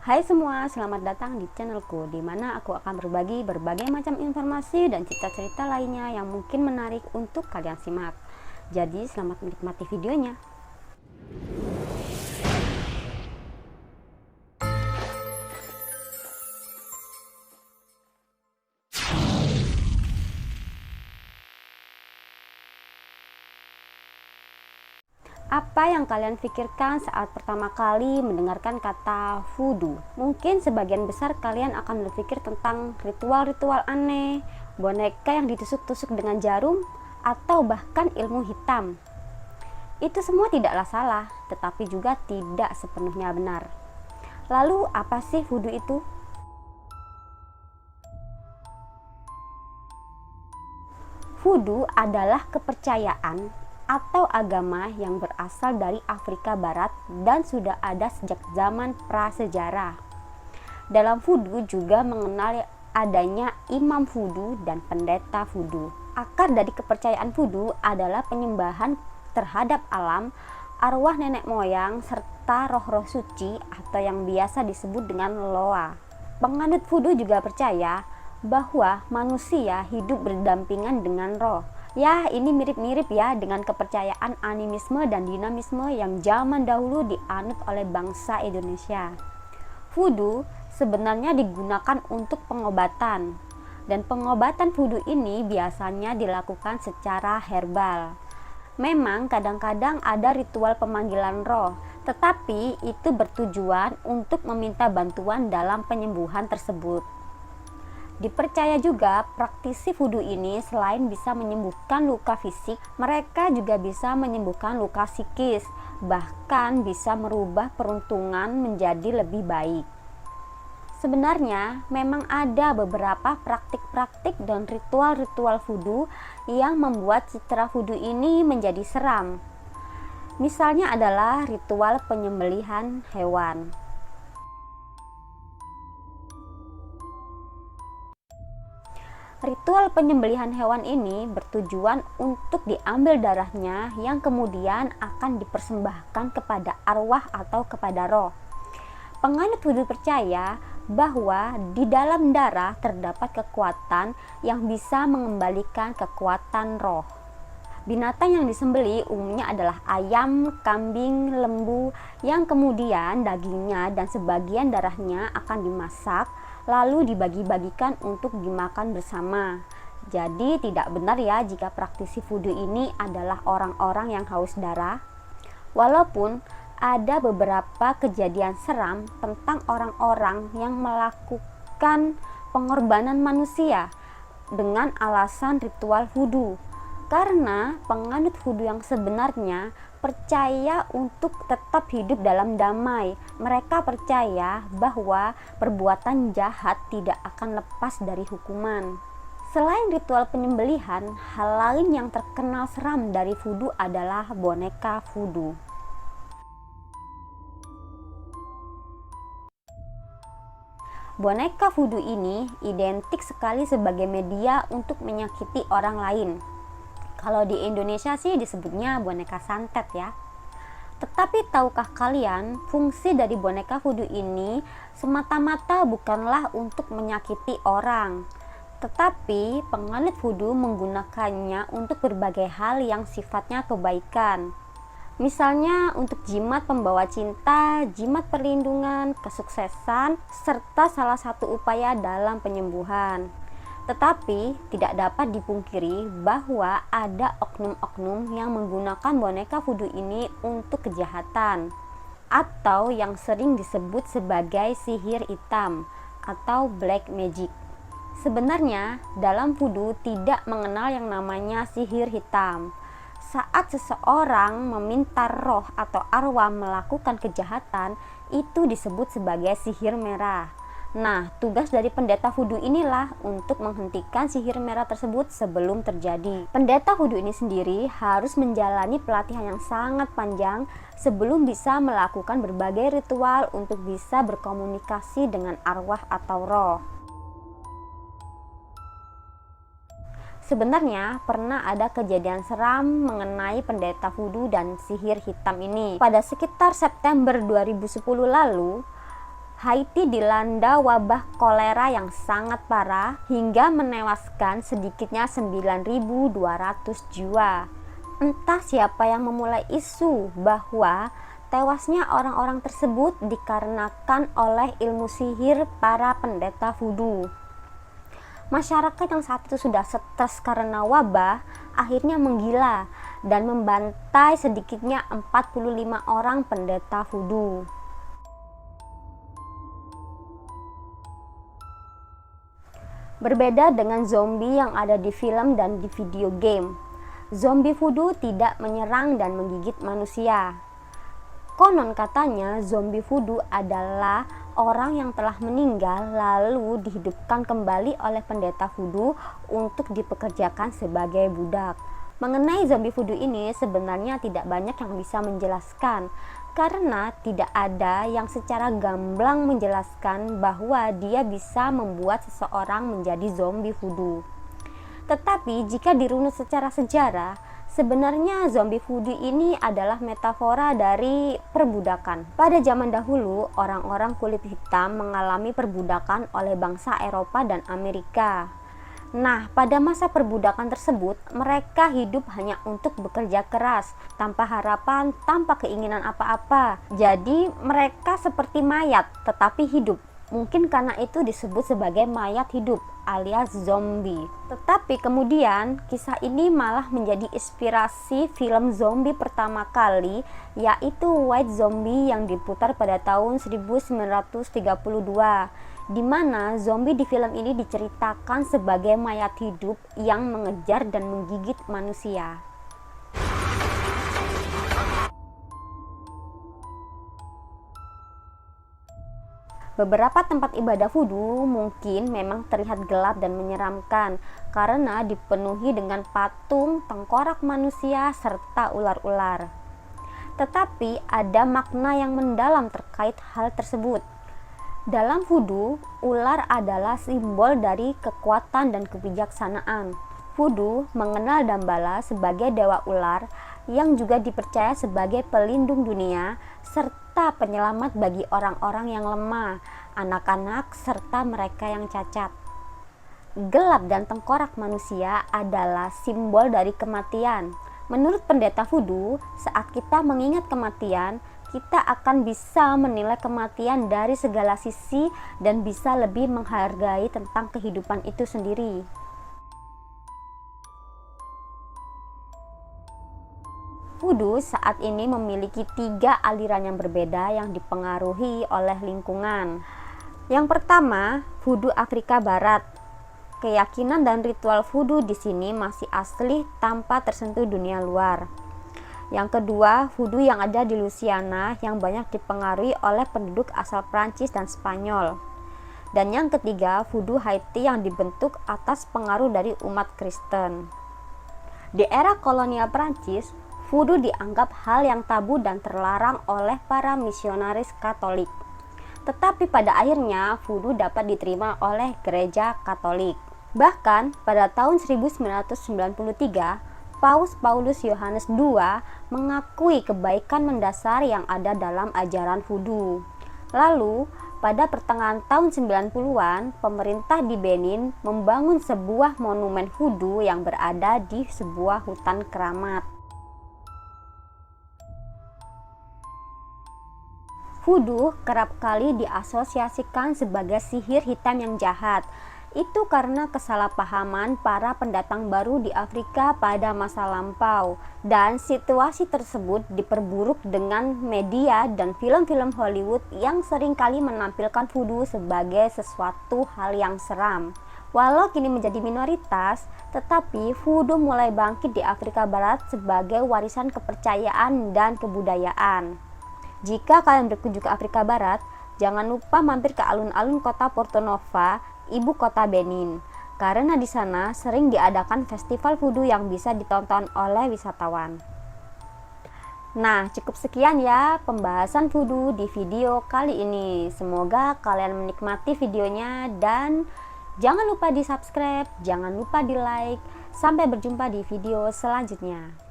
Hai semua, selamat datang di channelku di mana aku akan berbagi berbagai macam informasi dan cerita-cerita lainnya yang mungkin menarik untuk kalian simak. Jadi, selamat menikmati videonya. Apa yang kalian pikirkan saat pertama kali mendengarkan kata voodoo? Mungkin sebagian besar kalian akan berpikir tentang ritual-ritual aneh, boneka yang ditusuk-tusuk dengan jarum, atau bahkan ilmu hitam. Itu semua tidaklah salah, tetapi juga tidak sepenuhnya benar. Lalu apa sih voodoo itu? Voodoo adalah kepercayaan atau agama yang berasal dari Afrika Barat dan sudah ada sejak zaman prasejarah. Dalam voodoo juga mengenal adanya imam voodoo dan pendeta voodoo. Akar dari kepercayaan voodoo adalah penyembahan terhadap alam, arwah nenek moyang, serta roh-roh suci atau yang biasa disebut dengan loa. Penganut voodoo juga percaya bahwa manusia hidup berdampingan dengan roh. Ya, ini mirip-mirip ya dengan kepercayaan animisme dan dinamisme yang zaman dahulu dianut oleh bangsa Indonesia. Voodoo sebenarnya digunakan untuk pengobatan, dan pengobatan voodoo ini biasanya dilakukan secara herbal. Memang kadang-kadang ada ritual pemanggilan roh, tetapi itu bertujuan untuk meminta bantuan dalam penyembuhan tersebut. Dipercaya juga praktisi voodoo ini selain bisa menyembuhkan luka fisik, mereka juga bisa menyembuhkan luka psikis, bahkan bisa merubah peruntungan menjadi lebih baik. Sebenarnya memang ada beberapa praktik-praktik dan ritual-ritual voodoo yang membuat citra voodoo ini menjadi seram. Misalnya adalah ritual penyembelihan hewan. Ritual penyembelihan hewan ini bertujuan untuk diambil darahnya yang kemudian akan dipersembahkan kepada arwah atau kepada roh. Penganut voodoo percaya bahwa di dalam darah terdapat kekuatan yang bisa mengembalikan kekuatan roh. Binatang yang disembeli umumnya adalah ayam, kambing, lembu yang kemudian dagingnya dan sebagian darahnya akan dimasak lalu dibagi-bagikan untuk dimakan bersama. Jadi tidak benar ya jika praktisi voodoo ini adalah orang-orang yang haus darah. Walaupun ada beberapa kejadian seram tentang orang-orang yang melakukan pengorbanan manusia dengan alasan ritual voodoo. Karena penganut voodoo yang sebenarnya percaya untuk tetap hidup dalam damai. Mereka percaya bahwa perbuatan jahat tidak akan lepas dari hukuman. Selain ritual penyembelihan, hal lain yang terkenal seram dari voodoo adalah boneka voodoo. Boneka voodoo ini identik sekali sebagai media untuk menyakiti orang lain. Kalau di Indonesia sih disebutnya boneka santet ya. Tetapi tahukah kalian, fungsi dari boneka voodoo ini semata-mata bukanlah untuk menyakiti orang. Tetapi penganut voodoo menggunakannya untuk berbagai hal yang sifatnya kebaikan. Misalnya untuk jimat pembawa cinta, jimat perlindungan, kesuksesan, serta salah satu upaya dalam penyembuhan. Tetapi tidak dapat dipungkiri bahwa ada oknum-oknum yang menggunakan boneka voodoo ini untuk kejahatan atau yang sering disebut sebagai sihir hitam atau black magic. Sebenarnya dalam voodoo tidak mengenal yang namanya sihir hitam. Saat seseorang meminta roh atau arwah melakukan kejahatan, itu disebut sebagai sihir merah. Nah, tugas dari pendeta voodoo inilah untuk menghentikan sihir merah tersebut sebelum terjadi. Pendeta voodoo ini sendiri harus menjalani pelatihan yang sangat panjang sebelum bisa melakukan berbagai ritual untuk bisa berkomunikasi dengan arwah atau roh. Sebenarnya pernah ada kejadian seram mengenai pendeta voodoo dan sihir hitam ini. Pada sekitar September 2010 lalu, Haiti dilanda wabah kolera yang sangat parah hingga menewaskan sedikitnya 9.200 jiwa. Entah siapa yang memulai isu bahwa tewasnya orang-orang tersebut dikarenakan oleh ilmu sihir para pendeta voodoo. Masyarakat yang saat itu sudah stres karena wabah akhirnya menggila dan membantai sedikitnya 45 orang pendeta voodoo. Berbeda dengan zombie yang ada di film dan di video game, zombie voodoo tidak menyerang dan menggigit manusia. Konon katanya zombie voodoo adalah orang yang telah meninggal lalu dihidupkan kembali oleh pendeta voodoo untuk dipekerjakan sebagai budak. Mengenai zombie voodoo ini sebenarnya tidak banyak yang bisa menjelaskan karena tidak ada yang secara gamblang menjelaskan bahwa dia bisa membuat seseorang menjadi zombie voodoo. Tetapi jika dirunut secara sejarah, sebenarnya zombie voodoo ini adalah metafora dari perbudakan. Pada zaman dahulu, orang-orang kulit hitam mengalami perbudakan oleh bangsa Eropa dan Amerika. Nah, pada masa perbudakan tersebut, mereka hidup hanya untuk bekerja keras, tanpa harapan, tanpa keinginan apa-apa. Jadi, mereka seperti mayat, tetapi hidup. Mungkin karena itu disebut sebagai mayat hidup alias zombie. Tetapi kemudian kisah ini malah menjadi inspirasi film zombie pertama kali, yaitu White Zombie yang diputar pada tahun 1932, di mana zombie di film ini diceritakan sebagai mayat hidup yang mengejar dan menggigit manusia. Beberapa tempat ibadah voodoo mungkin memang terlihat gelap dan menyeramkan karena dipenuhi dengan patung, tengkorak manusia, serta ular-ular. Tetapi ada makna yang mendalam terkait hal tersebut. Dalam voodoo, ular adalah simbol dari kekuatan dan kebijaksanaan. Voodoo mengenal Dambala sebagai dewa ular yang juga dipercaya sebagai pelindung dunia serta penyelamat bagi orang-orang yang lemah, anak-anak, serta mereka yang cacat. Gelap dan tengkorak manusia adalah simbol dari kematian. Menurut pendeta voodoo, saat kita mengingat kematian, kita akan bisa menilai kematian dari segala sisi dan bisa lebih menghargai tentang kehidupan itu sendiri. Voodoo saat ini memiliki 3 aliran yang berbeda yang dipengaruhi oleh lingkungan. Yang pertama, voodoo Afrika Barat. Keyakinan dan ritual voodoo di sini masih asli tanpa tersentuh dunia luar. Yang kedua, voodoo yang ada di Louisiana yang banyak dipengaruhi oleh penduduk asal Prancis dan Spanyol. Dan yang ketiga, voodoo Haiti yang dibentuk atas pengaruh dari umat Kristen. Di era kolonial Prancis, voodoo dianggap hal yang tabu dan terlarang oleh para misionaris Katolik. Tetapi pada akhirnya voodoo dapat diterima oleh gereja Katolik. Bahkan pada tahun 1993, Paus Paulus Yohanes II mengakui kebaikan mendasar yang ada dalam ajaran voodoo. Lalu, pada pertengahan tahun 90-an, pemerintah di Benin membangun sebuah monumen voodoo yang berada di sebuah hutan keramat. Voodoo kerap kali diasosiasikan sebagai sihir hitam yang jahat. Itu karena kesalahpahaman para pendatang baru di Afrika pada masa lampau, dan situasi tersebut diperburuk dengan media dan film-film Hollywood yang seringkali menampilkan voodoo sebagai sesuatu hal yang seram. Walau kini menjadi minoritas, tetapi voodoo mulai bangkit di Afrika Barat sebagai warisan kepercayaan dan kebudayaan. Jika kalian berkunjung ke Afrika Barat, jangan lupa mampir ke alun-alun kota Porto Novo, ibu kota Benin, karena di sana sering diadakan festival voodoo yang bisa ditonton oleh wisatawan. Nah, cukup sekian ya pembahasan voodoo di video kali ini. Semoga kalian menikmati videonya dan jangan lupa di subscribe, jangan lupa di like. Sampai berjumpa di video selanjutnya.